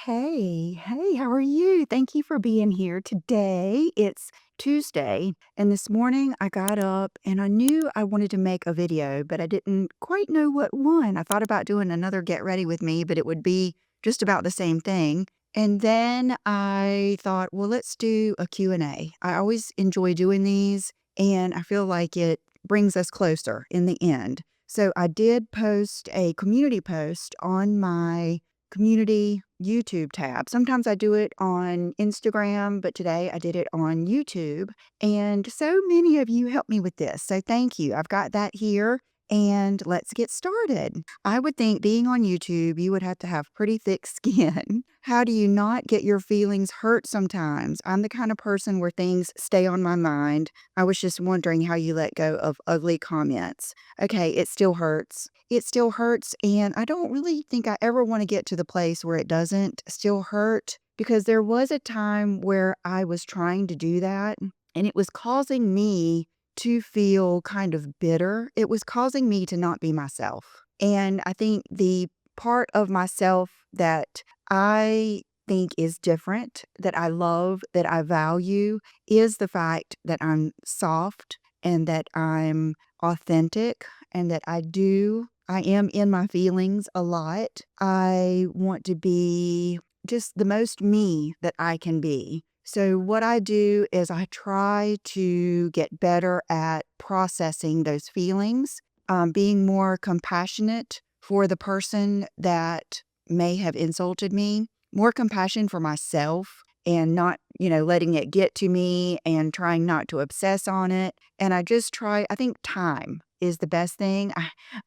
Hey, how are you? Thank you for being here today. It's Tuesday, and this morning I got up and I knew I wanted to make a video, but I didn't quite know what one. I thought about doing another Get Ready with Me, but it would be just about the same thing. And then I thought, well, let's do a Q&A. I always enjoy doing these, and I feel like it brings us closer in the end. So I did post a community post on my community YouTube tab. Sometimes I do it on Instagram, but today I did it on YouTube. And so many of you helped me with this. So thank you. I've got that here. And let's get started. I would think being on YouTube, you would have to have pretty thick skin. How do you not get your feelings hurt sometimes? I'm the kind of person where things stay on my mind. I was just wondering how you let go of ugly comments. Okay, it still hurts. It still hurts, and I don't really think I ever want to get to the place where it doesn't still hurt, because there was a time where I was trying to do that, and it was causing me to feel kind of bitter. It was causing me to not be myself. And I think the part of myself that I think is different, that I love, that I value, is the fact that I'm soft and that I'm authentic and that I am in my feelings a lot. I want to be just the most me that I can be. So what I do is I try to get better at processing those feelings, being more compassionate for the person that may have insulted me, more compassion for myself, and not, letting it get to me and trying not to obsess on it. And I think time is the best thing.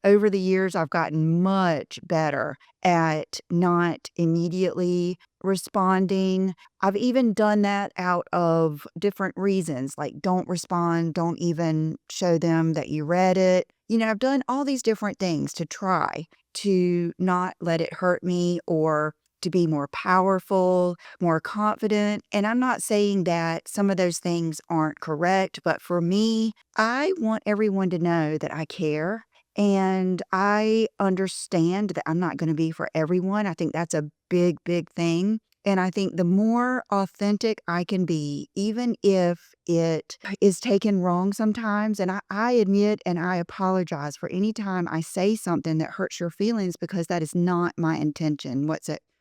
Over the years, I've gotten much better at not immediately responding. I've even done that out of different reasons, like don't respond, don't even show them that you read it. I've done all these different things to try to not let it hurt me or to be more powerful, more confident. And I'm not saying that some of those things aren't correct, but for me, I want everyone to know that I care. And I understand that I'm not going to be for everyone. I think that's a big, big thing. And I think the more authentic I can be, even if it is taken wrong sometimes, and I admit and I apologize for any time I say something that hurts your feelings, because that is not my intention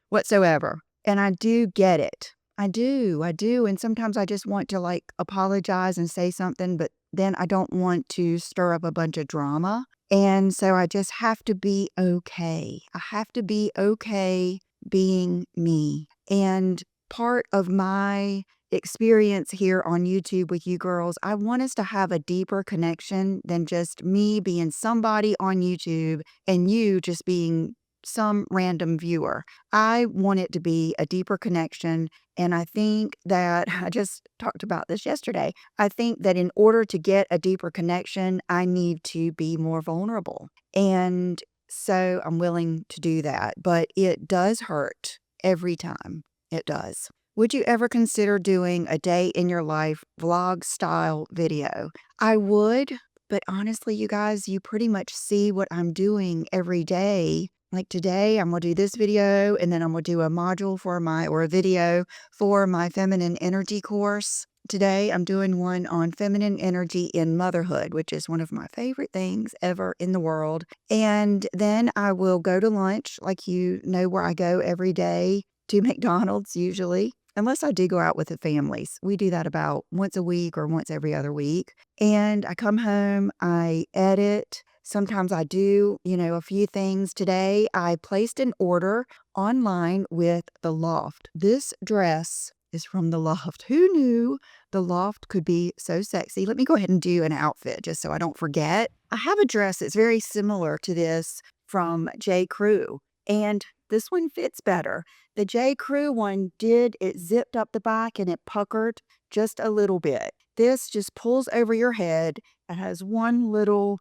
whatsoever. And I do get it. I do. And sometimes I just want to apologize and say something, but then I don't want to stir up a bunch of drama. And so I just have to be okay. I have to be okay being me. And part of my experience here on YouTube with you girls, I want us to have a deeper connection than just me being somebody on YouTube and you just being some random viewer. I want it to be a deeper connection. And I think that I just talked about this yesterday. I think that in order to get a deeper connection, I need to be more vulnerable. And so I'm willing to do that. But it does hurt every time. It does. Would you ever consider doing a day in your life vlog style video? I would, but honestly, you guys, you pretty much see what I'm doing every day. Like today, I'm going to do this video, and then I'm going to do a module or a video for my feminine energy course. Today, I'm doing one on feminine energy in motherhood, which is one of my favorite things ever in the world. And then I will go to lunch, like where I go every day, to McDonald's usually, unless I do go out with the families. We do that about once a week or once every other week. And I come home, I edit. Sometimes I do, a few things. Today, I placed an order online with The Loft. This dress is from The Loft. Who knew The Loft could be so sexy? Let me go ahead and do an outfit just so I don't forget. I have a dress that's very similar to this from J. Crew, and this one fits better. The J. Crew one it zipped up the back and it puckered just a little bit. This just pulls over your head. It has one little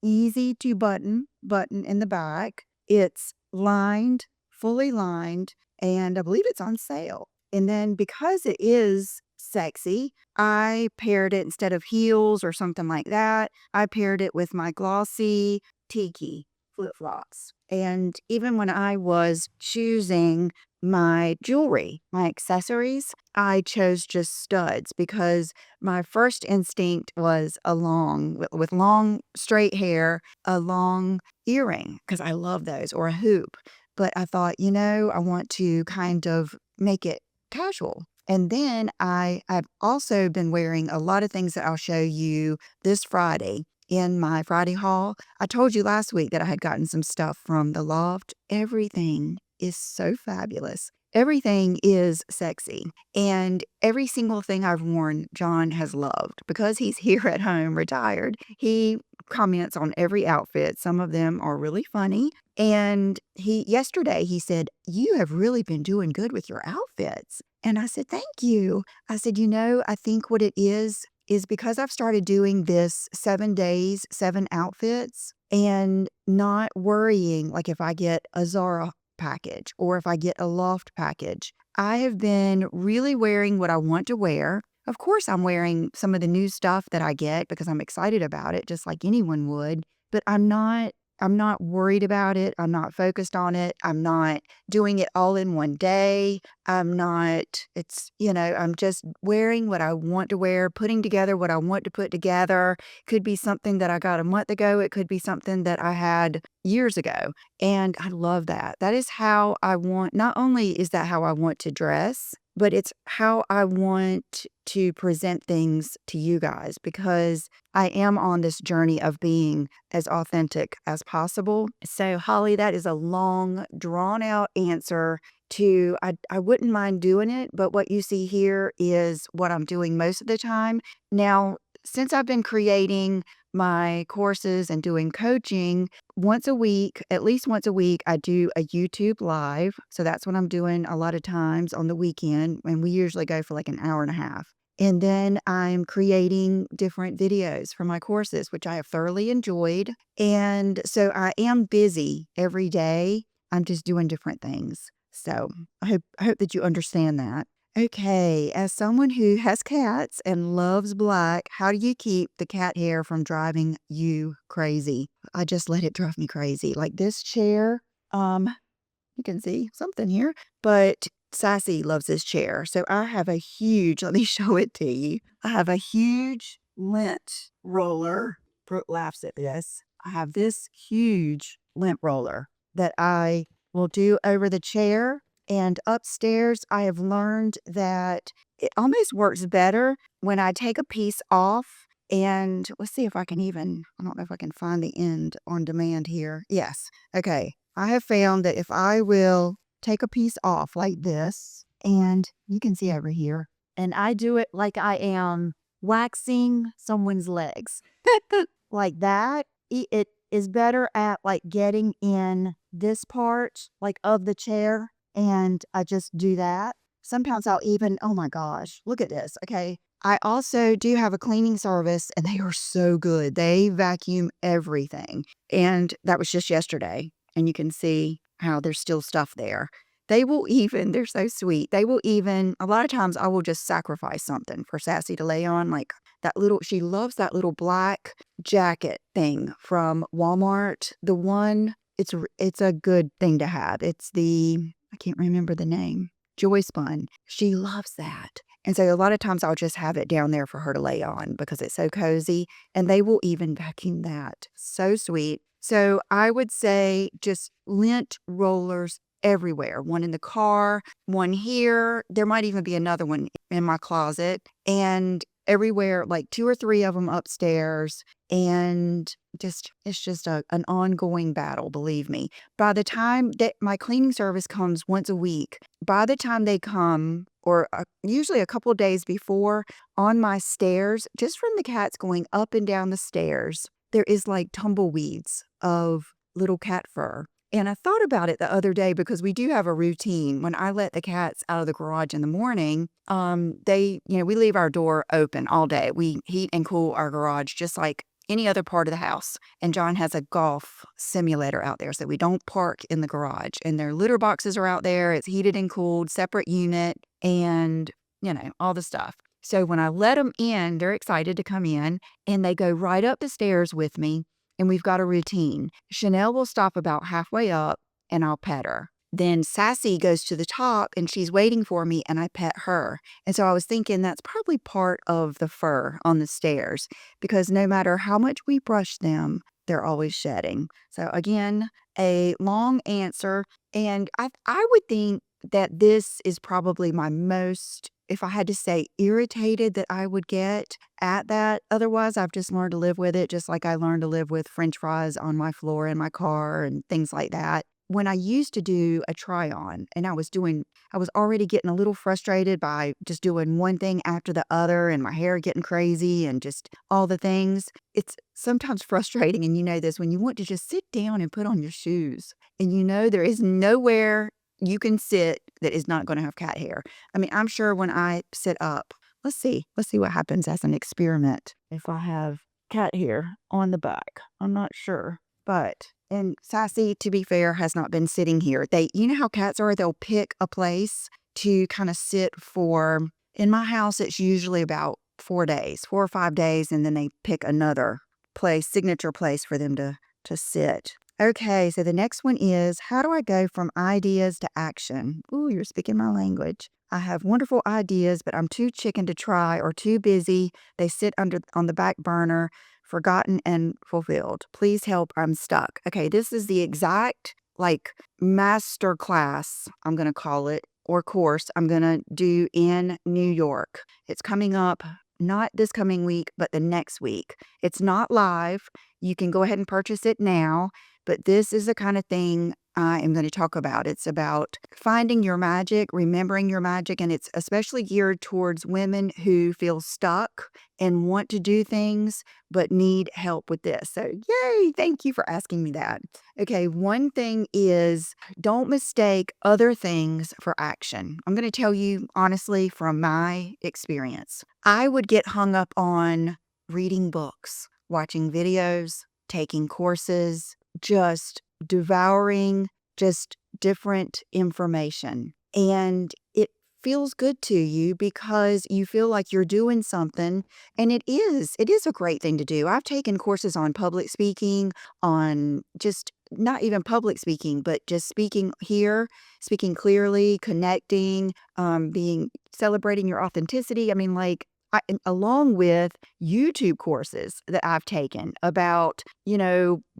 easy to button in the back. It's lined, fully lined, and I believe it's on sale. And then because it is sexy, I paired it, instead of heels or something like that, I paired it with my glossy tiki flip-flops. And even when I was choosing my jewelry, my accessories, I chose just studs because my first instinct was with long straight hair, a long earring, because I love those, or a hoop. But I thought, I want to kind of make it casual. And then I've also been wearing a lot of things that I'll show you this Friday in my Friday haul. I told you last week that I had gotten some stuff from the loft. Everything is so fabulous. Everything is sexy. And every single thing I've worn, John has loved. Because he's here at home, retired, he comments on every outfit. Some of them are really funny. And yesterday he said, "You have really been doing good with your outfits." And I said, "Thank you." I said, "I think what it is because I've started doing this 7 days, 7 outfits, and not worrying like if I get a Zara package or if I get a loft package. I have been really wearing what I want to wear. Of course, I'm wearing some of the new stuff that I get because I'm excited about it, just like anyone would, but I'm not worried about it. I'm not focused on it. I'm not doing it all in one day. I'm just wearing what I want to wear, putting together what I want to put together. Could be something that I got a month ago. It could be something that I had years ago. And I love that. That is how I want, not only is that how I want to dress, but it's how I want to present things to you guys because I am on this journey of being as authentic as possible. So, Holly, that is a long, drawn out answer to I wouldn't mind doing it, but what you see here is what I'm doing most of the time. Now, since I've been creating my courses and doing coaching, once a week, at least once a week, I do a YouTube live. So that's what I'm doing a lot of times on the weekend. And we usually go for like an hour and a half. And then I'm creating different videos for my courses, which I have thoroughly enjoyed. And so I am busy every day. I'm just doing different things. So I hope that you understand that. Okay, as someone who has cats and loves black, how do you keep the cat hair from driving you crazy? I just let it drive me crazy. Like this chair, you can see something here, but Sassy loves this chair. So I have a huge, let me show it to you. I have a huge lint roller. Brooke laughs at this. I have this huge lint roller that I will do over the chair. And upstairs, I have learned that it almost works better when I take a piece off. And let's see if I can I don't know if I can find the end on demand here. Yes. Okay. I have found that if I will take a piece off like this, and you can see over here, and I do it like I am waxing someone's legs, like that, it is better at like getting in this part, like of the chair, and I just do that. Sometimes I'll even, oh my gosh, look at this. Okay. I also do have a cleaning service and they are so good. They vacuum everything. And that was just yesterday. And you can see how there's still stuff there. They're so sweet. A lot of times I will just sacrifice something for Sassy to lay on. Like she loves that little black jacket thing from Walmart. It's a good thing to have. I can't remember the name. Joy Spun. She loves that. And so a lot of times I'll just have it down there for her to lay on because it's so cozy. And they will even vacuum that. So sweet. So I would say just lint rollers everywhere. One in the car, one here. There might even be another one in my closet. And everywhere, like 2 or 3 of them upstairs. And it's just an ongoing battle, believe me. By the time that my cleaning service comes once a week, by the time they come, or usually a couple of days before, on my stairs, just from the cats going up and down the stairs, there is like tumbleweeds of little cat fur. And I thought about it the other day because we do have a routine. When I let the cats out of the garage in the morning, we leave our door open all day. We heat and cool our garage just like any other part of the house. And John has a golf simulator out there, so we don't park in the garage. And their litter boxes are out there. It's heated and cooled, separate unit, and, all the stuff. So when I let them in, they're excited to come in, and they go right up the stairs with me. And we've got a routine. Chanel will stop about halfway up and I'll pet her. then Sassy goes to the top and she's waiting for me and I pet her. And so I was thinking that's probably part of the fur on the stairs because no matter how much we brush them, they're always shedding. So again, a long answer. And I would think that this is probably my most, if I had to say, irritated that I would get at that. Otherwise, I've just learned to live with it, just like I learned to live with French fries on my floor in my car and things like that. When I used to do a try on and I was already getting a little frustrated by just doing one thing after the other and my hair getting crazy and just all the things. It's sometimes frustrating, and you know this, when you want to just sit down and put on your shoes and you know there is nowhere you can sit that is not going to have cat hair. I mean, I'm sure when I sit up, let's see what happens as an experiment if I have cat hair on the back. I'm not sure, but and Sassy, to be fair, has not been sitting here. You know how cats are, they'll pick a place to kind of sit for. In my house, it's usually about 4 days, 4 or 5 days, and then they pick another place, signature place for them to sit. Okay, so the next one is, how do I go from ideas to action? Ooh, you're speaking my language. I have wonderful ideas, but I'm too chicken to try or too busy. They sit on the back burner, forgotten and fulfilled. Please help, I'm stuck. Okay, this is the exact master class, I'm going to call it, or course I'm going to do in New York. It's coming up not this coming week, but the next week. It's not live. You can go ahead and purchase it now, but this is the kind of thing I am going to talk about. It's about finding your magic, remembering your magic, and it's especially geared towards women who feel stuck and want to do things but need help with this. So, yay! Thank you for asking me that. Okay, one thing is, don't mistake other things for action. I'm going to tell you honestly from my experience. I would get hung up on reading books, watching videos, taking courses, just devouring just different information. And it feels good to you because you feel like you're doing something, and it is a great thing to do. I've taken courses on public speaking, on just not even public speaking, but just speaking here, speaking clearly, connecting, being celebrating your authenticity. I mean, along with YouTube courses that I've taken about,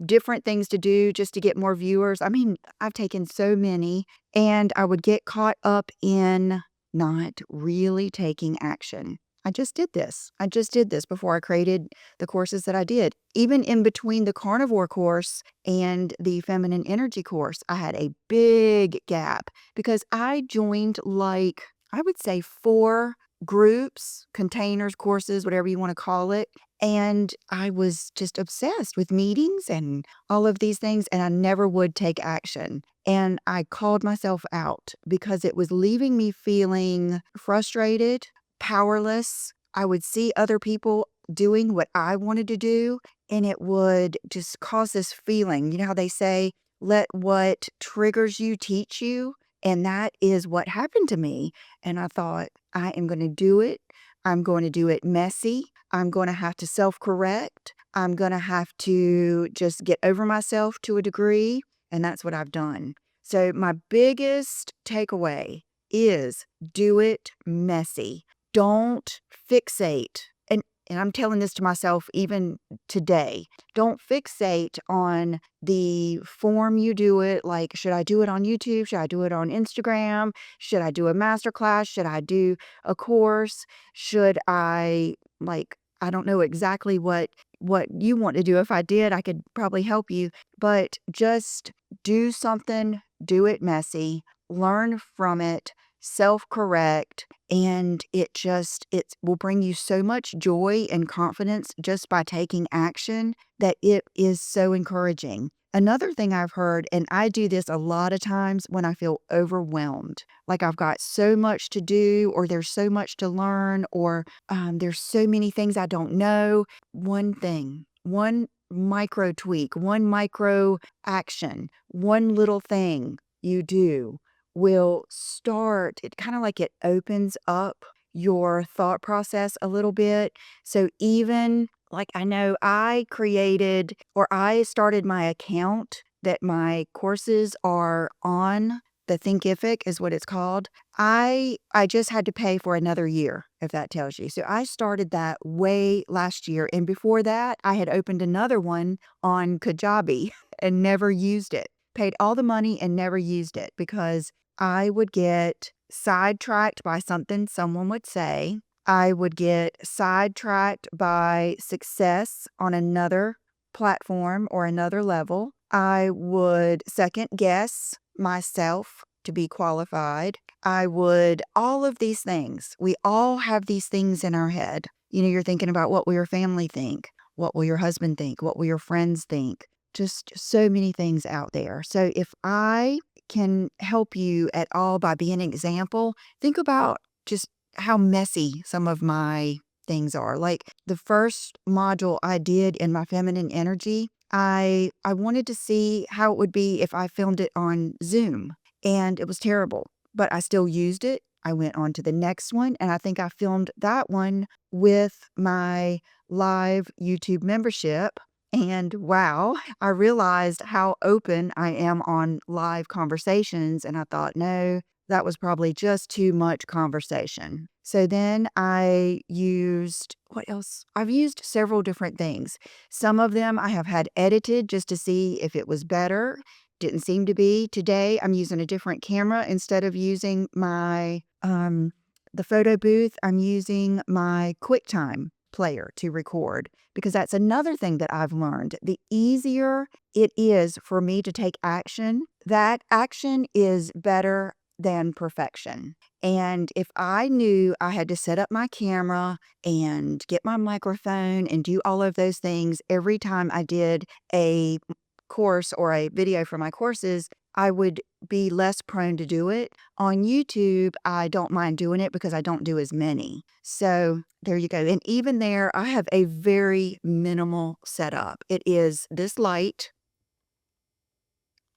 different things to do just to get more viewers. I mean, I've taken so many, and I would get caught up in not really taking action. I just did this. I just did this before I created the courses that I did. Even in between the Carnivore course and the Feminine Energy course, I had a big gap because I joined I would say 4 groups, containers, courses, whatever you want to call it. And I was just obsessed with meetings and all of these things, and I never would take action. And I called myself out because it was leaving me feeling frustrated, powerless. I would see other people doing what I wanted to do, and it would just cause this feeling. You know how they say, let what triggers you teach you? And that is what happened to me. And I thought, I am going to do it. I'm going to do it messy. I'm going to have to self-correct. I'm going to have to just get over myself to a degree. And that's what I've done. So my biggest takeaway is do it messy. Don't fixate. And I'm telling this to myself even today. Don't fixate on the form you do it. Like, should I do it on YouTube? Should I do it on Instagram? Should I do a masterclass? Should I do a course? Should I don't know exactly what you want to do. If I did, I could probably help you. But just do something, do it messy, learn from it, self-correct, and it will bring you so much joy and confidence just by taking action that it is so encouraging. Another thing I've heard, and I do this a lot of times when I feel overwhelmed, like I've got so much to do, or there's so much to learn, or there's so many things I don't know. One thing, one micro tweak, one micro action, one little thing you do will start, it kind of like it opens up your thought process a little bit. So even I know I created or I started my account that my courses are on the Thinkific is what it's called. I just had to pay for another year, if that tells you. So I started that way last year, and before that, I had opened another one on Kajabi and never used it. Paid all the money and never used it because I would get sidetracked by something someone would say. I would get sidetracked by success on another platform or another level. I would second guess myself to be qualified. I would, all of these things. We all have these things in our head. You're thinking about what will your family think? What will your husband think? What will your friends think? Just so many things out there. So if I can help you at all by being an example, think about just how messy some of my things are. Like the first module I did in my feminine energy, I wanted to see how it would be if I filmed it on Zoom, and it was terrible, but I still used it. I went on to the next one, and I think I filmed that one with my live YouTube membership. And wow, I realized how open I am on live conversations. And I thought, no, that was probably just too much conversation. So then I used, what else? I've used several different things. Some of them I have had edited just to see if it was better. Didn't seem to be. Today I'm using a different camera instead of using my the photo booth. I'm using my QuickTime player to record because that's another thing that I've learned. The easier it is for me to take action, that action is better than perfection. And if I knew I had to set up my camera and get my microphone and do all of those things every time I did a course or a video for my courses, I would be less prone to do it. On YouTube, I don't mind doing it because I don't do as many. So there you go. And even there, I have a very minimal setup. It is this light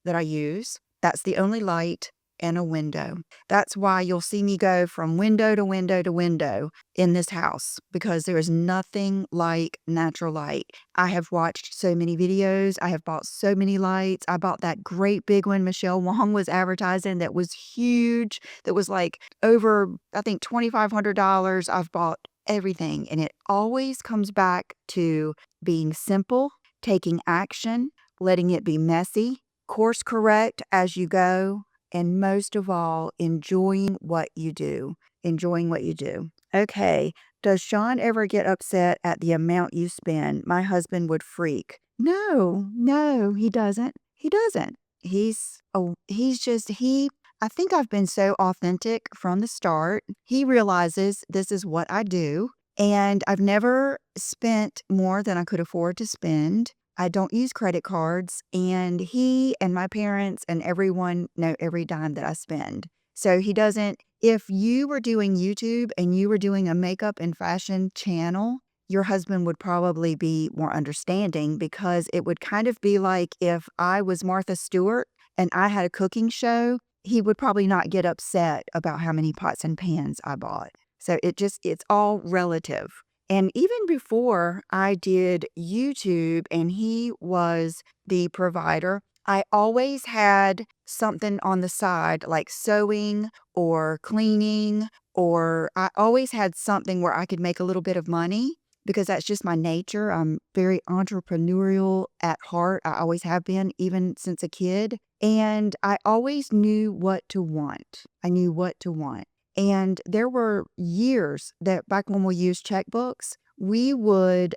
that I use. That's the only light and a window. That's why you'll see me go from window to window to window in this house because there is nothing like natural light. I have watched so many videos. I have bought so many lights. I bought that great big one Michelle Wong was advertising that was huge, that was like over, I think, $2,500. I've bought everything, and it always comes back to being simple, taking action, letting it be messy, course correct as you go, and most of all, enjoying what you do. Enjoying what you do. Okay, does Sean ever get upset at the amount you spend? My husband would freak. No, he doesn't. He doesn't. I think I've been so authentic from the start. He realizes this is what I do, and I've never spent more than I could afford to spend. I don't use credit cards, and he and my parents and everyone know every dime that I spend. So he doesn't. If you were doing YouTube and you were doing a makeup and fashion channel, your husband would probably be more understanding because it would kind of be like if I was Martha Stewart and I had a cooking show, he would probably not get upset about how many pots and pans I bought. So it's all relative. And even before I did YouTube and he was the provider, I always had something on the side like sewing or cleaning, or I always had something where I could make a little bit of money because that's just my nature. I'm very entrepreneurial at heart. I always have been, even since a kid. And I always knew what to want. I knew what to want. And there were years that back when we used checkbooks, he would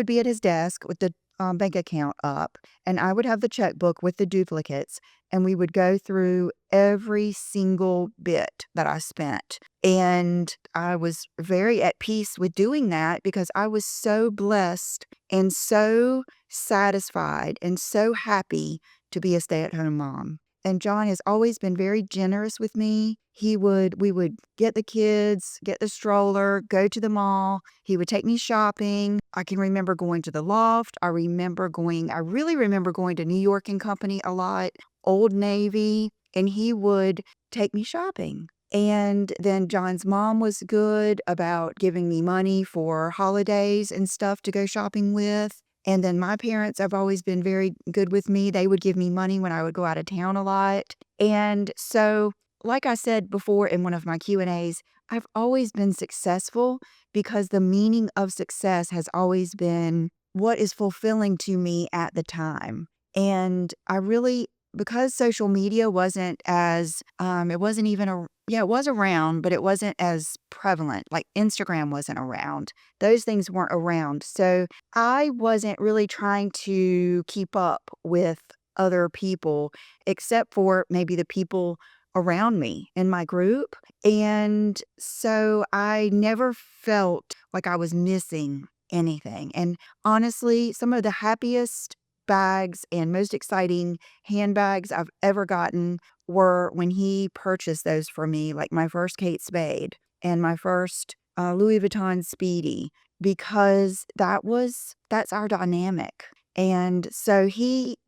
be at his desk with the bank account up, and I would have the checkbook with the duplicates, and we would go through every single bit that I spent. And I was very at peace with doing that because I was so blessed and so satisfied and so happy to be a stay-at-home mom. And John has always been very generous with me. We would get the kids, get the stroller, go to the mall. He would take me shopping. I can remember going to the Loft. I really remember going to New York and Company a lot, Old Navy, and he would take me shopping. And then John's mom was good about giving me money for holidays and stuff to go shopping with. And then my parents have always been very good with me. They would give me money when I would go out of town a lot. And so, like I said before in one of my Q&As, I've always been successful because the meaning of success has always been what is fulfilling to me at the time. And I really, because social media wasn't as, it wasn't even yeah, it was around, but it wasn't as prevalent. Like Instagram wasn't around. Those things weren't around. So I wasn't really trying to keep up with other people except for maybe the people around me in my group. And so I never felt like I was missing anything. And honestly, some of the happiest bags and most exciting handbags I've ever gotten were when he purchased those for me, like my first Kate Spade and my first Louis Vuitton Speedy, because that's our dynamic. And so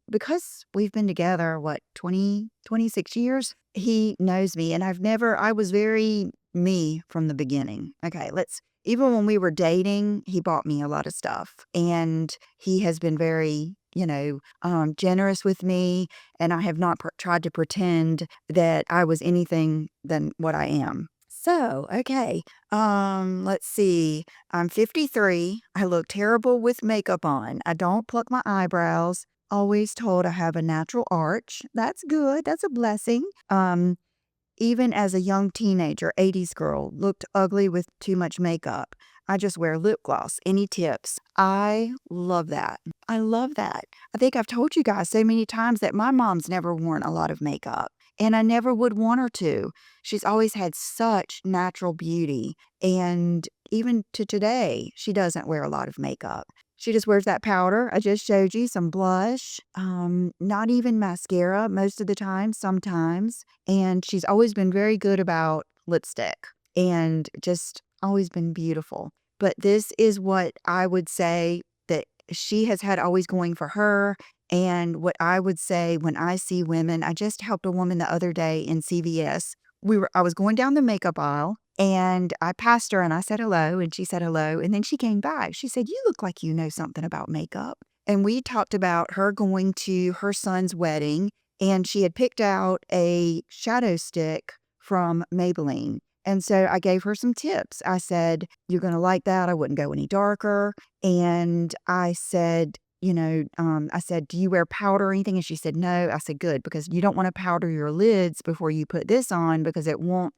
because we've been together, what, 26 years, he knows me. And I was very me from the beginning. Okay, even when we were dating, he bought me a lot of stuff. And he has been very, generous with me. And I have not tried to pretend that I was anything than what I am. So, okay, let's see. I'm 53. I look terrible with makeup on. I don't pluck my eyebrows. Always told I have a natural arch. That's good. That's a blessing. Even as a young teenager, 80s girl, looked ugly with too much makeup. I just wear lip gloss. Any tips? I love that. I love that. I think I've told you guys so many times that my mom's never worn a lot of makeup, and I never would want her to. She's always had such natural beauty, and even to today, she doesn't wear a lot of makeup. She just wears that powder I just showed you, some blush, not even mascara most of the time, sometimes. And she's always been very good about lipstick and just always been beautiful. But this is what I would say that she has had always going for her. And what I would say when I see women, I just helped a woman the other day in CVS. I was going down the makeup aisle and I passed her and I said hello and she said hello. And then she came back. She said, "You look like you know something about makeup." And we talked about her going to her son's wedding and she had picked out a shadow stick from Maybelline. And so I gave her some tips. I said, "You're going to like that. I wouldn't go any darker." And I said, I said, "Do you wear powder or anything?" And she said, "No." I said, "Good, because you don't want to powder your lids before you put this on because it won't,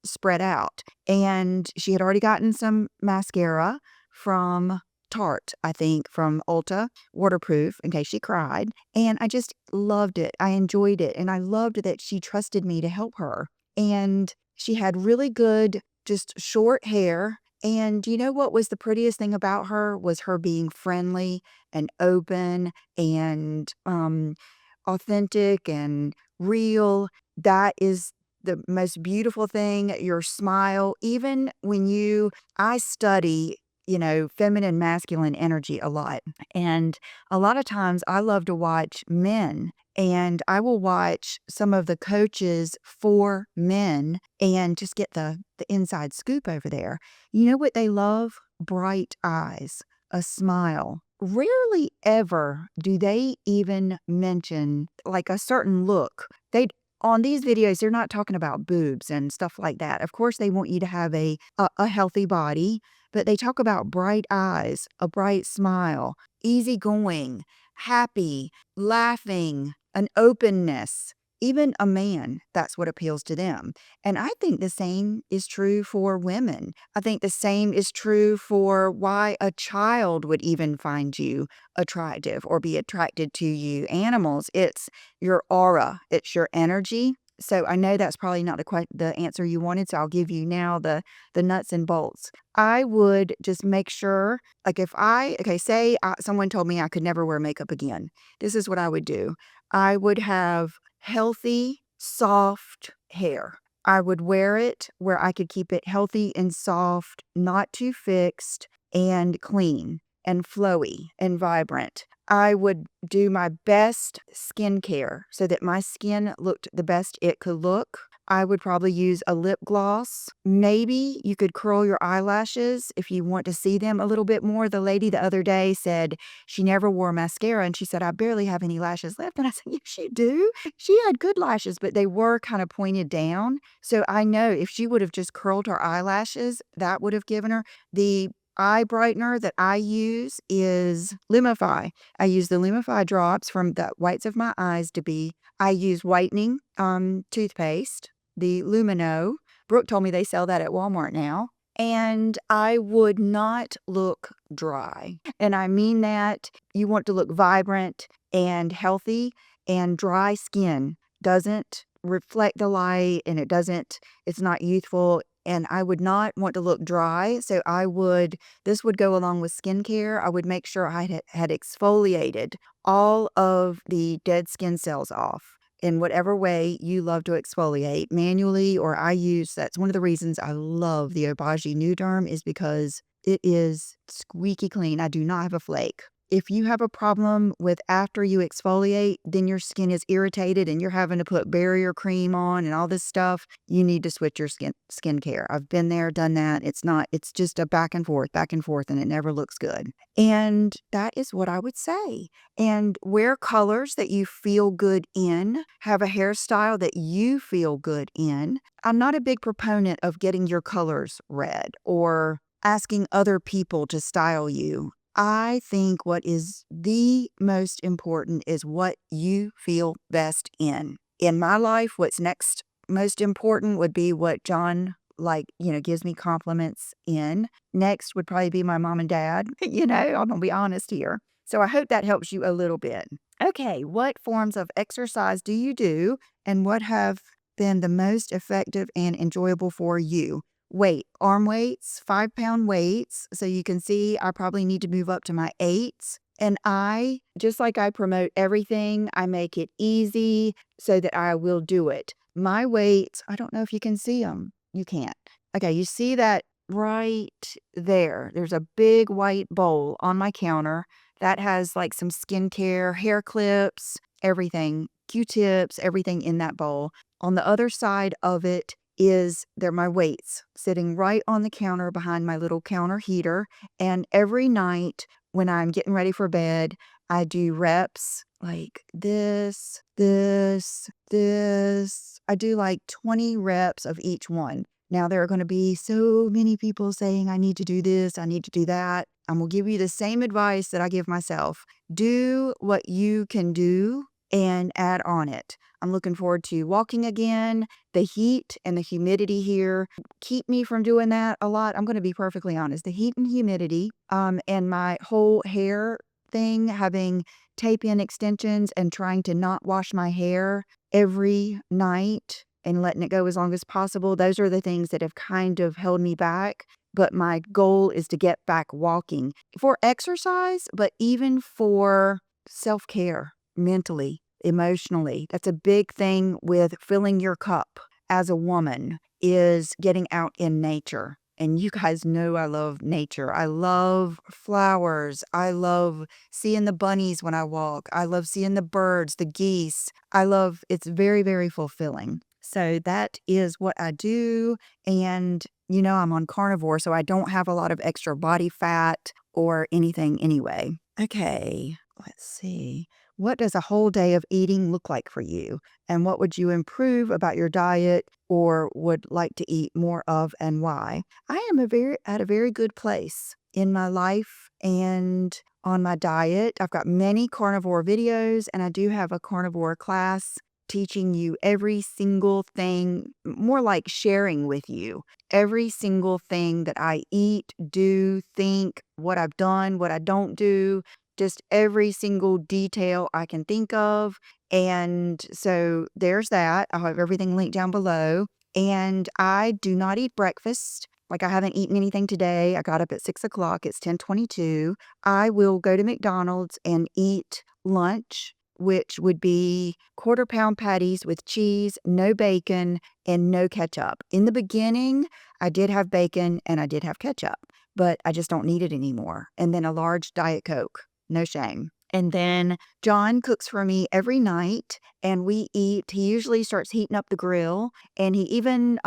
spread out." And she had already gotten some mascara from Tarte, I think, from Ulta, waterproof, in case she cried. And I just loved it. I enjoyed it. And I loved that she trusted me to help her. And she had really good, just short hair. And you know what was the prettiest thing about her was her being friendly and open and authentic and real. That is the most beautiful thing. Your smile, even I study, feminine, masculine energy a lot. And a lot of times I love to watch men and I will watch some of the coaches for men and just get the inside scoop over there. You know what they love? Bright eyes, a smile. Rarely ever do they even mention like a certain look. On these videos, they're not talking about boobs and stuff like that. Of course, they want you to have a healthy body, but they talk about bright eyes, a bright smile, easygoing, happy, laughing, an openness. Even a man, that's what appeals to them. And I think the same is true for women. I think the same is true for why a child would even find you attractive or be attracted to you. Animals, it's your aura, it's your energy. So I know that's probably not the answer you wanted, so I'll give you now the nuts and bolts. I would just make sure, like say someone told me I could never wear makeup again. This is what I would do. I would have healthy, soft hair. I would wear it where I could keep it healthy and soft, not too fixed, and clean and flowy and vibrant. I would do my best skincare so that my skin looked the best it could look. I would probably use a lip gloss. Maybe you could curl your eyelashes if you want to see them a little bit more. The lady the other day said she never wore mascara, and she said, "I barely have any lashes left." And I said, "Yes, you do." She had good lashes, but they were kind of pointed down. So I know if she would have just curled her eyelashes, that would have given her the eye brightener that I use is Lumify. I use the Lumify drops from the whites of my eyes to be. I use whitening toothpaste, the Lumino. Brooke told me they sell that at Walmart now. And I would not look dry. And I mean that you want to look vibrant and healthy, and dry skin doesn't reflect the light, and it's not youthful. And I would not want to look dry. So this would go along with skincare. I would make sure I had exfoliated all of the dead skin cells off in whatever way you love to exfoliate, manually, or that's one of the reasons I love the Obagi New Derm, is because it is squeaky clean. I do not have a flake. If you have a problem with after you exfoliate, then your skin is irritated and you're having to put barrier cream on and all this stuff, you need to switch your skincare. I've been there, done that. It's just a back and forth, and it never looks good. And that is what I would say. And wear colors that you feel good in. Have a hairstyle that you feel good in. I'm not a big proponent of getting your colors red or asking other people to style you. I think what is the most important is what you feel best in. In my life, what's next most important would be what John gives me compliments in. Next would probably be my mom and dad. I'm going to be honest here. So I hope that helps you a little bit. Okay, what forms of exercise do you do, and what have been the most effective and enjoyable for you? Arm weights, 5-pound weights. So you can see I probably need to move up to my 8s. And just like I promote everything, I make it easy so that I will do it. My weights, I don't know if you can see them. You can't. Okay, you see that right there. There's a big white bowl on my counter that has like some skincare, hair clips, everything, Q-tips, everything in that bowl. On the other side of it they're my weights sitting right on the counter behind my little counter heater. And every night when I'm getting ready for bed, I do reps like this. I do like 20 reps of each one. Now, there are going to be so many people saying, I need to do this, I need to do that. I'm going to give you the same advice that I give myself. Do what you can do and add on it. I'm looking forward to walking again. The heat and the humidity here keep me from doing that a lot. I'm going to be perfectly honest. The heat and humidity, and my whole hair thing, having tape-in extensions and trying to not wash my hair every night and letting it go as long as possible, those are the things that have kind of held me back. But my goal is to get back walking for exercise, but even for self-care, mentally, emotionally. That's a big thing with filling your cup as a woman, is getting out in nature. And you guys know I love nature. I love flowers. I love seeing the bunnies when I walk. I love seeing the birds, the geese. It's very, very fulfilling. So that is what I do. And, I'm on carnivore, so I don't have a lot of extra body fat or anything anyway. Okay, let's see. What does a whole day of eating look like for you? And what would you improve about your diet or would like to eat more of, and why? I am at a very good place in my life and on my diet. I've got many carnivore videos, and I do have a carnivore class teaching you every single thing, more like sharing with you every single thing that I eat, do, think, what I've done, what I don't do, just every single detail I can think of. And so there's that. I'll have everything linked down below. And I do not eat breakfast. Like, I haven't eaten anything today. I got up at 6 o'clock. It's 10:22. I will go to McDonald's and eat lunch, which would be quarter-pound patties with cheese, no bacon, and no ketchup. In the beginning, I did have bacon and I did have ketchup, but I just don't need it anymore. And then a large Diet Coke. No shame. And then John cooks for me every night, and we eat. He usually starts heating up the grill, and he even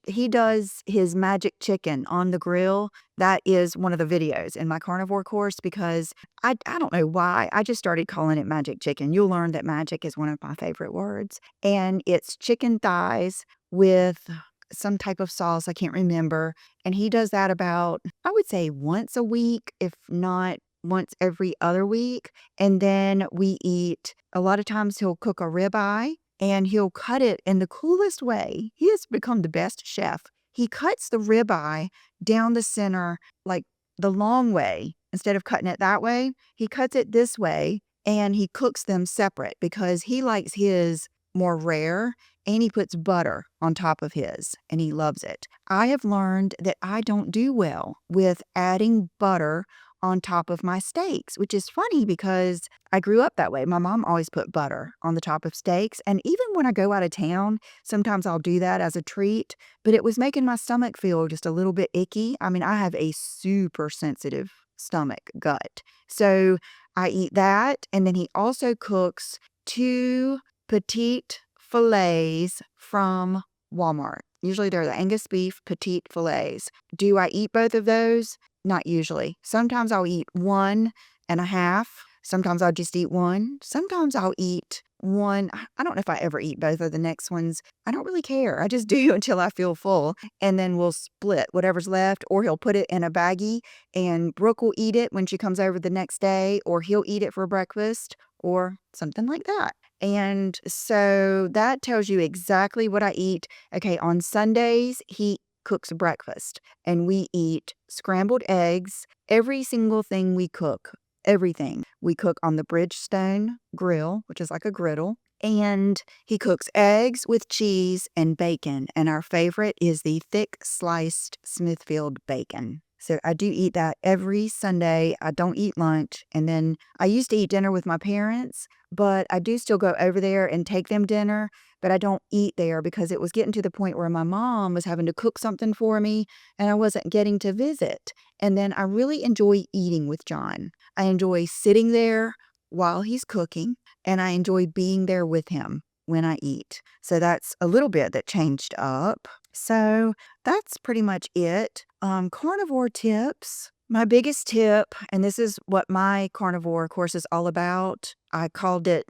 he does his magic chicken on the grill. That is one of the videos in my carnivore course because I don't know why. I just started calling it magic chicken. You'll learn that magic is one of my favorite words. And it's chicken thighs with some type of sauce. I can't remember. And he does that about, I would say, once a week, if not once every other week. And then we eat, a lot of times he'll cook a ribeye and he'll cut it in the coolest way. He has become the best chef. He cuts the ribeye down the center, like the long way. Instead of cutting it that way, he cuts it this way and he cooks them separate because he likes his more rare, and he puts butter on top of his and he loves it. I have learned that I don't do well with adding butter on top of my steaks, which is funny because I grew up that way. My mom always put butter on the top of steaks. And even when I go out of town, sometimes I'll do that as a treat, but it was making my stomach feel just a little bit icky. I mean, I have a super sensitive stomach gut. So I eat that. And then he also cooks 2 petite fillets from Walmart. Usually they're the Angus beef petite fillets. Do I eat both of those? Not usually. Sometimes I'll eat 1.5. Sometimes I'll just eat one. Sometimes I'll eat one. I don't know if I ever eat both of the next ones. I don't really care. I just do until I feel full. And then we'll split whatever's left, or he'll put it in a baggie and Brooke will eat it when she comes over the next day, or he'll eat it for breakfast or something like that. And so that tells you exactly what I eat. Okay, on Sundays, he cooks breakfast and we eat scrambled eggs. Every single thing we cook, everything we cook on the Bridgestone grill, which is like a griddle. And he cooks eggs with cheese and bacon. And our favorite is the thick sliced Smithfield bacon. So I do eat that every Sunday. I don't eat lunch. And then I used to eat dinner with my parents, but I do still go over there and take them dinner, but I don't eat there because it was getting to the point where my mom was having to cook something for me and I wasn't getting to visit. And then I really enjoy eating with John. I enjoy sitting there while he's cooking, and I enjoy being there with him when I eat. So that's a little bit that changed up. So that's pretty much it. Carnivore tips. My biggest tip, and this is what my carnivore course is all about. I called it,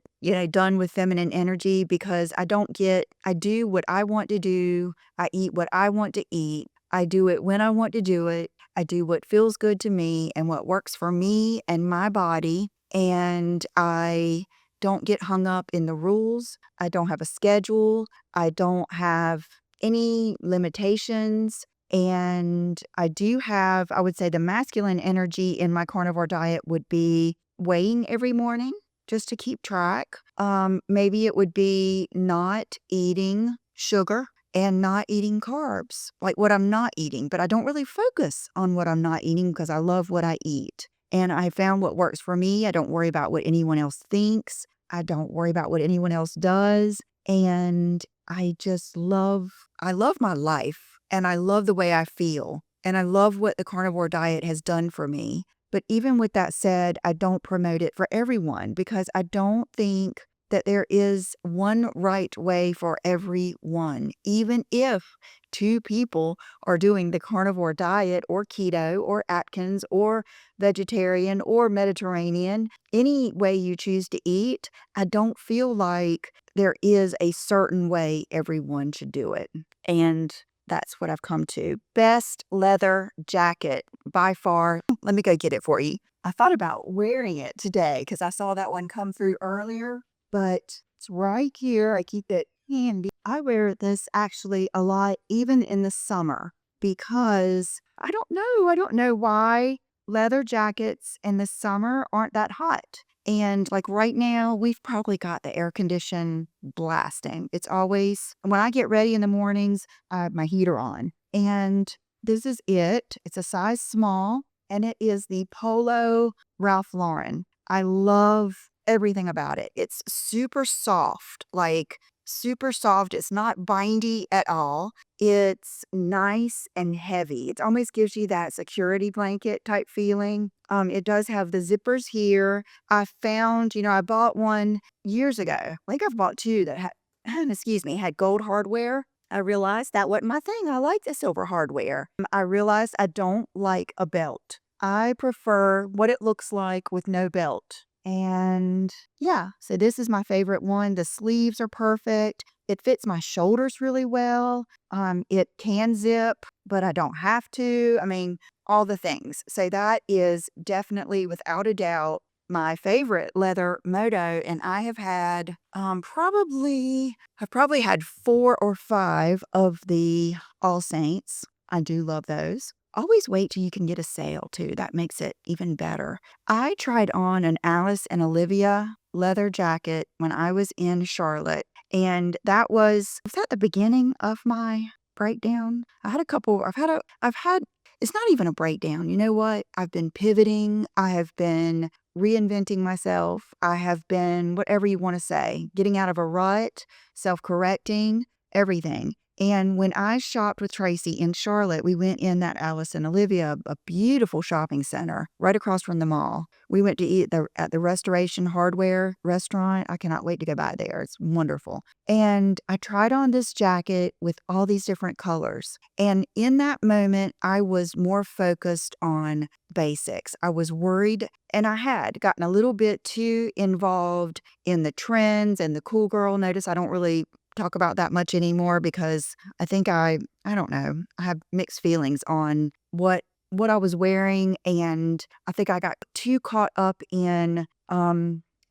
done with feminine energy because I do what I want to do. I eat what I want to eat. I do it when I want to do it. I do what feels good to me and what works for me and my body. And I don't get hung up in the rules. I don't have a schedule. I don't have any limitations. And I do have, I would say, the masculine energy in my carnivore diet would be weighing every morning just to keep track. Maybe it would be not eating sugar and not eating carbs, like what I'm not eating. But I don't really focus on what I'm not eating because I love what I eat. And I found what works for me. I don't worry about what anyone else thinks. I don't worry about what anyone else does. And I love my life. And I love the way I feel. And I love what the carnivore diet has done for me. But even with that said, I don't promote it for everyone because I don't think that there is one right way for everyone. Even if 2 people are doing the carnivore diet or keto or Atkins or vegetarian or Mediterranean, any way you choose to eat, I don't feel like there is a certain way everyone should do it. And that's what I've come to. Best leather jacket by far. Let me go get it for you. I thought about wearing it today because I saw that one come through earlier, but it's right here. I keep it handy. I wear this actually a lot, even in the summer, because I don't know why leather jackets in the summer aren't that hot. And like right now, we've probably got the air condition blasting. It's always, when I get ready in the mornings, I have my heater on. And this is it. It's a size small, and it is the Polo Ralph Lauren. I love everything about it. It's super soft. Like super soft. It's not bindy at all. It's nice and heavy. It almost gives you that security blanket type feeling. It does have the zippers here. I found, I bought one years ago. I think I've bought two that had, excuse me, had gold hardware. I realized that wasn't my thing. I like the silver hardware. I realized I don't like a belt. I prefer what it looks like with no belt. And yeah, so this is my favorite one. The sleeves are perfect. It fits my shoulders really well. It can zip, but I don't have to. I mean, all the things. So that is definitely, without a doubt, my favorite leather moto. And I have had I've probably had 4 or 5 of the All Saints. I do love those. Always wait till you can get a sale too. That makes it even better. I tried on an Alice and Olivia leather jacket when I was in Charlotte, and was that the beginning of my breakdown? I've had, it's not even a breakdown. You know what? I've been pivoting. I have been reinventing myself. I have been, whatever you want to say, getting out of a rut, self-correcting, everything. And when I shopped with Tracy in Charlotte, we went in that Alice and Olivia, a beautiful shopping center right across from the mall. We went to eat at the Restoration Hardware restaurant. I cannot wait to go by there. It's wonderful. And I tried on this jacket with all these different colors. And in that moment, I was more focused on basics. I was worried, and I had gotten a little bit too involved in the trends and the cool girl. Notice I don't really talk about that much anymore because I think I don't know, I have mixed feelings on what I was wearing, and I think I got too caught up in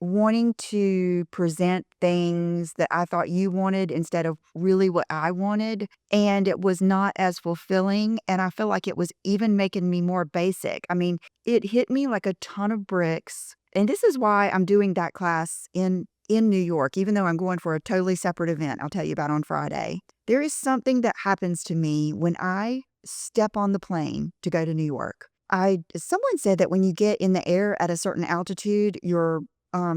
wanting to present things that I thought you wanted instead of really what I wanted, and it was not as fulfilling, and I feel like it was even making me more basic. I mean, it hit me like a ton of bricks, and this is why I'm doing that class in New York, even though I'm going for a totally separate event I'll tell you about on Friday. There is something that happens to me when I step on the plane to go to New York. Someone said that when you get in the air at a certain altitude, your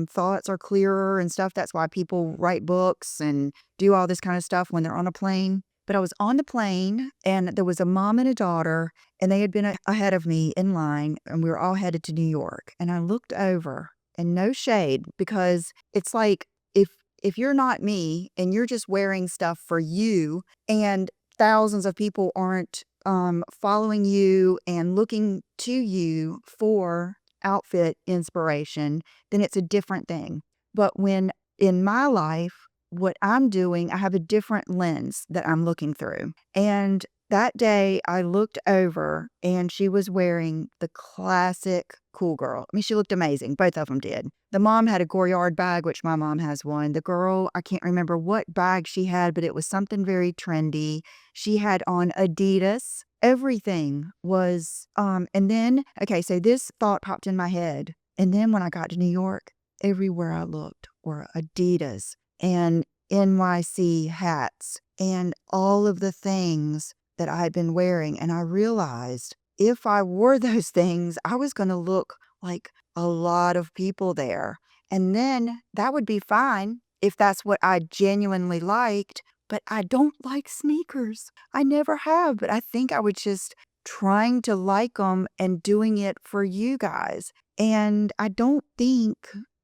thoughts are clearer and stuff. That's why people write books and do all this kind of stuff when they're on a plane. But I was on the plane, and there was a mom and a daughter, and they had been ahead of me in line, and we were all headed to New York. And I looked over, and no shade, because it's like if you're not me and you're just wearing stuff for you, and thousands of people aren't following you and looking to you for outfit inspiration, then it's a different thing. But when in my life, what I'm doing, I have a different lens that I'm looking through. And that day I looked over and she was wearing the classic cool girl. I mean, she looked amazing. Both of them did. The mom had a Goyard bag, which my mom has one. The girl, I can't remember what bag she had, but it was something very trendy. She had on Adidas. Everything was, and then, okay, so this thought popped in my head. And then when I got to New York, everywhere I looked were Adidas and NYC hats and all of the things that I had been wearing. And I realized if I wore those things, I was going to look like a lot of people there. And then that would be fine if that's what I genuinely liked. But I don't like sneakers. I never have. But I think I was just trying to like them and doing it for you guys. And I don't think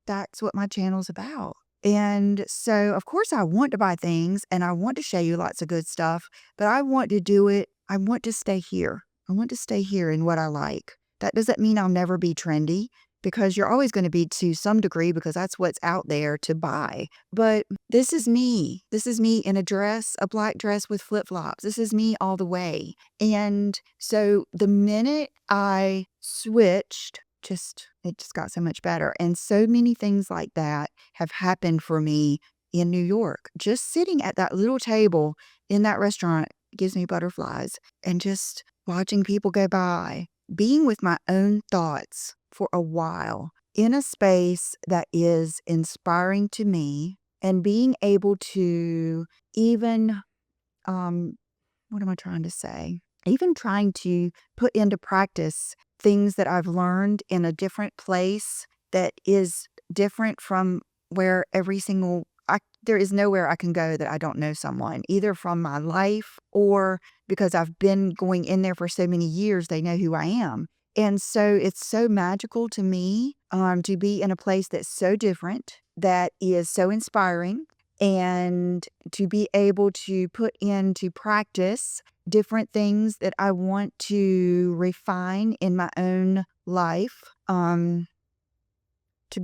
that's what my channel's about. And so, of course, I want to buy things and I want to show you lots of good stuff, but I want to do it. I want to stay here. I want to stay here in what I like. That doesn't mean I'll never be trendy, because you're always going to be to some degree, because that's what's out there to buy. But this is me. This is me in a dress, a black dress with flip-flops. This is me all the way. And so the minute I switched, it just got so much better. And so many things like that have happened for me in New York. Just sitting at that little table in that restaurant gives me butterflies, and just watching people go by, being with my own thoughts for a while in a space that is inspiring to me, and being able to even, what am I trying to say? Even trying to put into practice things that I've learned in a different place that is different from where every single, there is nowhere I can go that I don't know someone, either from my life or because I've been going in there for so many years, they know who I am. And so it's so magical to me to be in a place that's so different, that is so inspiring, and to be able to put into practice different things that I want to refine in my own life. To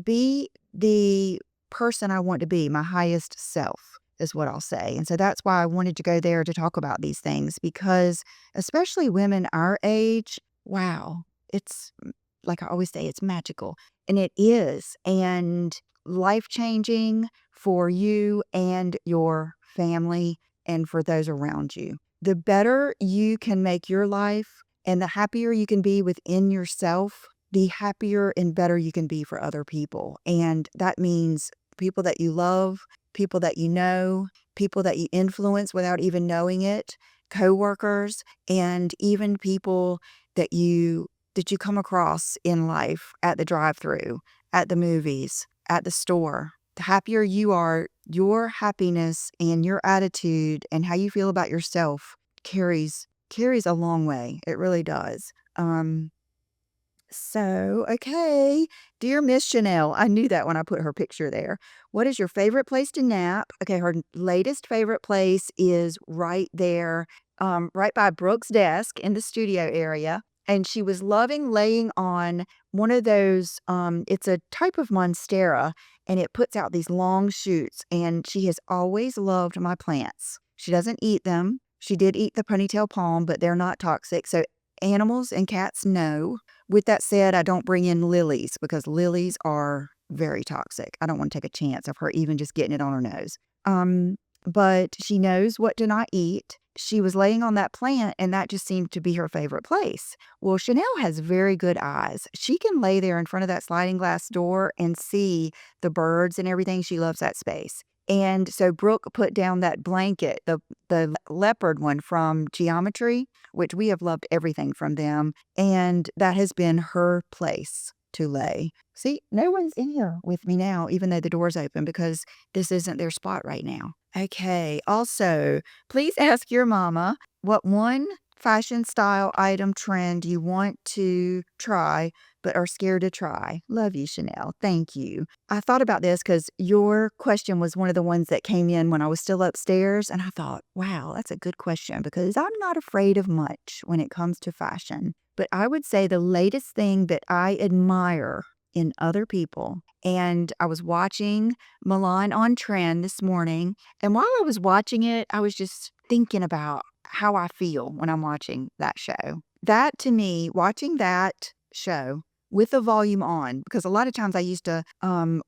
be the person I want to be, my highest self is what I'll say. And so that's why I wanted to go there to talk about these things, because especially women our age, wow, it's like I always say, it's magical. And it is. And life changing for you and your family and for those around you. The better you can make your life and the happier you can be within yourself, the happier and better you can be for other people. And that means people that you love, people that you know, people that you influence without even knowing it, coworkers, and even people that you come across in life at the drive-through, at the movies, at the store. The happier you are, your happiness and your attitude and how you feel about yourself carries a long way. It really does. Okay. Dear Miss Chanel, I knew that when I put her picture there. What is your favorite place to nap? Okay, her latest favorite place is right there, right by Brooke's desk in the studio area. And she was loving laying on one of those, it's a type of monstera, and it puts out these long shoots. And she has always loved my plants. She doesn't eat them. She did eat the ponytail palm, but they're not toxic. So animals and cats know. With that said, I don't bring in lilies because lilies are very toxic. I don't want to take a chance of her even just getting it on her nose. But she knows what to not eat. She was laying on that plant, and that just seemed to be her favorite place. Well, Chanel has very good eyes. She can lay there in front of that sliding glass door and see the birds and everything. She loves that space. And so Brooke put down that blanket, the leopard one from Geometry, which we have loved everything from them. And that has been her place to lay. See, no one's in here with me now, even though the door's open, because this isn't their spot right now. Okay. Also, please ask your mama what one fashion style item trend you want to try but are scared to try. Love you, Chanel. Thank you. I thought about this because your question was one of the ones that came in when I was still upstairs. And I thought, wow, that's a good question because I'm not afraid of much when it comes to fashion. But I would say the latest thing that I admire in other people, and I was watching Milan on Trend this morning. And while I was watching it, I was just thinking about how I feel when I'm watching that show. That to me, watching that show with the volume on, because a lot of times I used to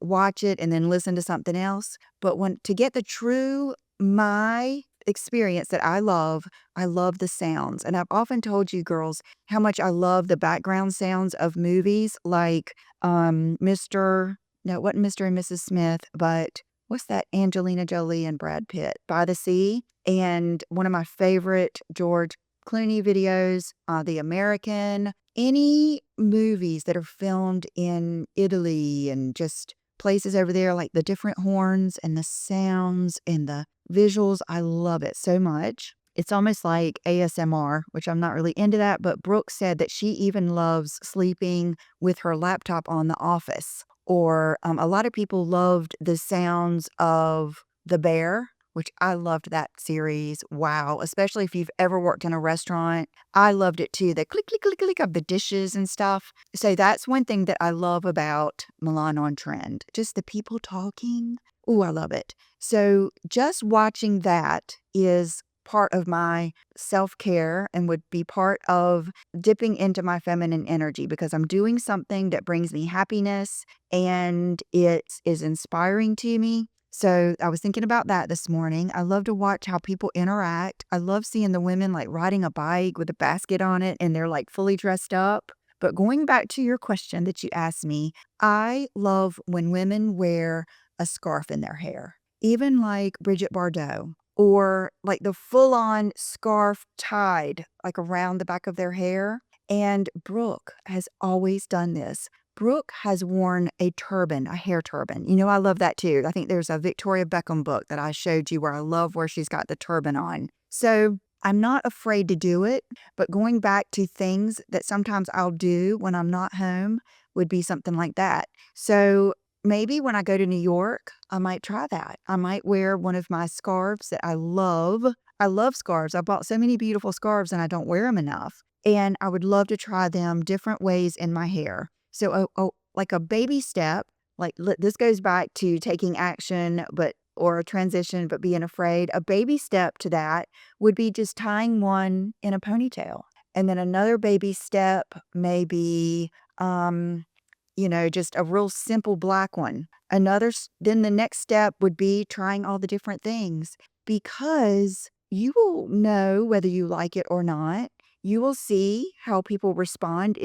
watch it and then listen to something else. But when to get the true my experience that I love the sounds. And I've often told you girls how much I love the background sounds of movies like Mr. No, it wasn't Mr. and Mrs. Smith, but what's that? Angelina Jolie and Brad Pitt, By the Sea. And one of my favorite George Clooney videos, The American, any movies that are filmed in Italy and just places over there, like the different horns and the sounds and the visuals. I love it so much. It's almost like ASMR, which I'm not really into that, but Brooke said that she even loves sleeping with her laptop on The Office. Or a lot of people loved the sounds of The Bear, which I loved that series. Wow. Especially if you've ever worked in a restaurant. I loved it too. The click, click, click, click of the dishes and stuff. So that's one thing that I love about Milan on Trend. Just the people talking. Ooh, I love it. So just watching that is part of my self-care and would be part of dipping into my feminine energy because I'm doing something that brings me happiness and it is inspiring to me. So I was thinking about that this morning. I love to watch how people interact. I love seeing the women like riding a bike with a basket on it and they're like fully dressed up. But going back to your question that you asked me, I love when women wear a scarf in their hair, even like Bridget Bardot, or like the full-on scarf tied like around the back of their hair. And Brooke has always done this. Brooke has worn a turban, a hair turban. You know, I love that too. I think there's a Victoria Beckham book that I showed you where I love where she's got the turban on. So I'm not afraid to do it, but going back to things that sometimes I'll do when I'm not home would be something like that. So maybe when I go to New York, I might try that. I might wear one of my scarves that I love. I love scarves. I bought so many beautiful scarves and I don't wear them enough. And I would love to try them different ways in my hair. So, like a baby step, like this goes back to taking action, or a transition, but being afraid. A baby step to that would be just tying one in a ponytail. And then another baby step, maybe, just a real simple black one. Then the next step would be trying all the different things because you will know whether you like it or not. You will see how people respond.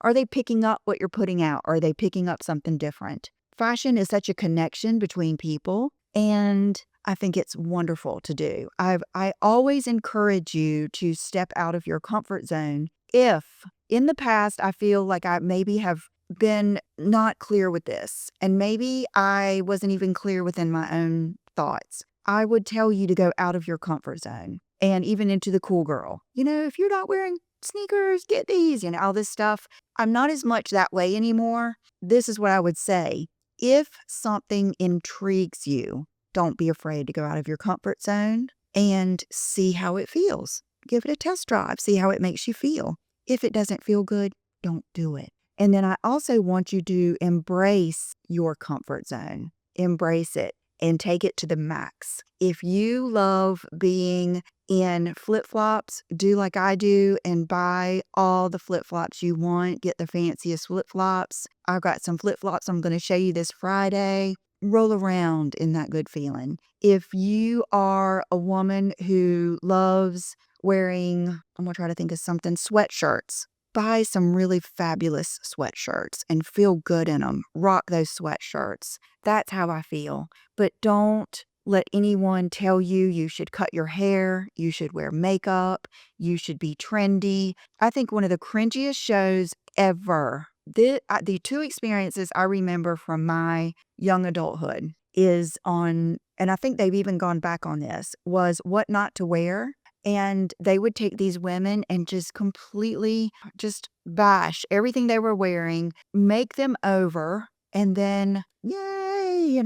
Are they picking up what you're putting out? Are they picking up something different? Fashion is such a connection between people, and I think it's wonderful to do. I always encourage you to step out of your comfort zone if in the past I feel like I maybe have been not clear with this, and maybe I wasn't even clear within my own thoughts. I would tell you to go out of your comfort zone and even into the cool girl. If you're not wearing sneakers, get these, all this stuff. I'm not as much that way anymore. This is what I would say. If something intrigues you, don't be afraid to go out of your comfort zone and see how it feels. Give it a test drive, see how it makes you feel. If it doesn't feel good, don't do it. And then I also want you to embrace your comfort zone. Embrace it and take it to the max. If you love being in flip-flops, do like I do and buy all the flip-flops you want. Get the fanciest flip-flops. I've got some flip-flops I'm going to show you this Friday. Roll around in that good feeling. If you are a woman who loves wearing, I'm going to try to think of something, sweatshirts. Buy some really fabulous sweatshirts and feel good in them. Rock those sweatshirts. That's how I feel. But don't let anyone tell you you should cut your hair, you should wear makeup, you should be trendy. I think one of the cringiest shows ever, the two experiences I remember from my young adulthood is on, and I think they've even gone back on this, was What Not to Wear. And they would take these women and just completely just bash everything they were wearing, make them over, and then, yay,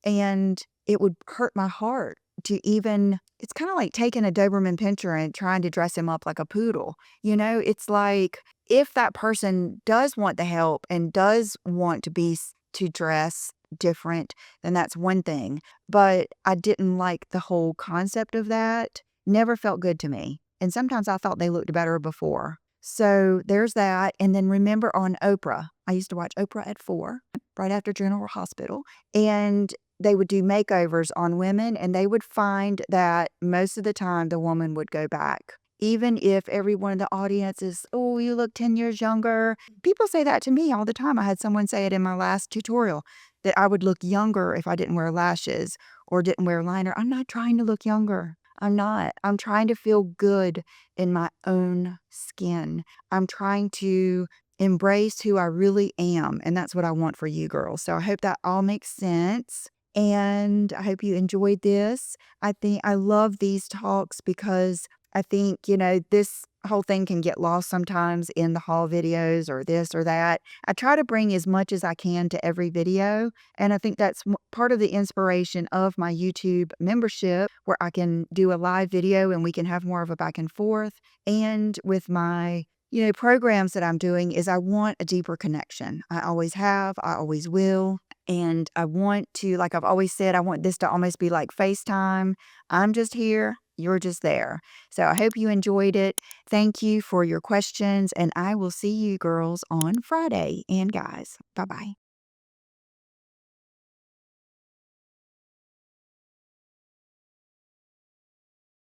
and it would hurt my heart to even, it's kind of like taking a Doberman Pinscher and trying to dress him up like a poodle. It's like if that person does want the help and does want to dress different, then that's one thing. But I didn't like the whole concept of that. Never felt good to me. And sometimes I thought they looked better before. So there's that. And then remember on Oprah, I used to watch Oprah at 4, right after General Hospital. And they would do makeovers on women, and they would find that most of the time the woman would go back. Even if everyone in the audience is, oh, you look 10 years younger. People say that to me all the time. I had someone say it in my last tutorial that I would look younger if I didn't wear lashes or didn't wear liner. I'm not trying to look younger. I'm not. I'm trying to feel good in my own skin. I'm trying to embrace who I really am. And that's what I want for you girls. So I hope that all makes sense. And I hope you enjoyed this. I love these talks because I think, this whole thing can get lost sometimes in the haul videos or this or that. I try to bring as much as I can to every video. And I think that's part of the inspiration of my YouTube membership, where I can do a live video and we can have more of a back and forth. And with my programs that I'm doing is I want a deeper connection. I always have, I always will. And I want to, like I've always said, I want this to almost be like FaceTime. I'm just here, you're just there. So I hope you enjoyed it. Thank you for your questions, and I will see you girls on Friday. And guys, bye-bye.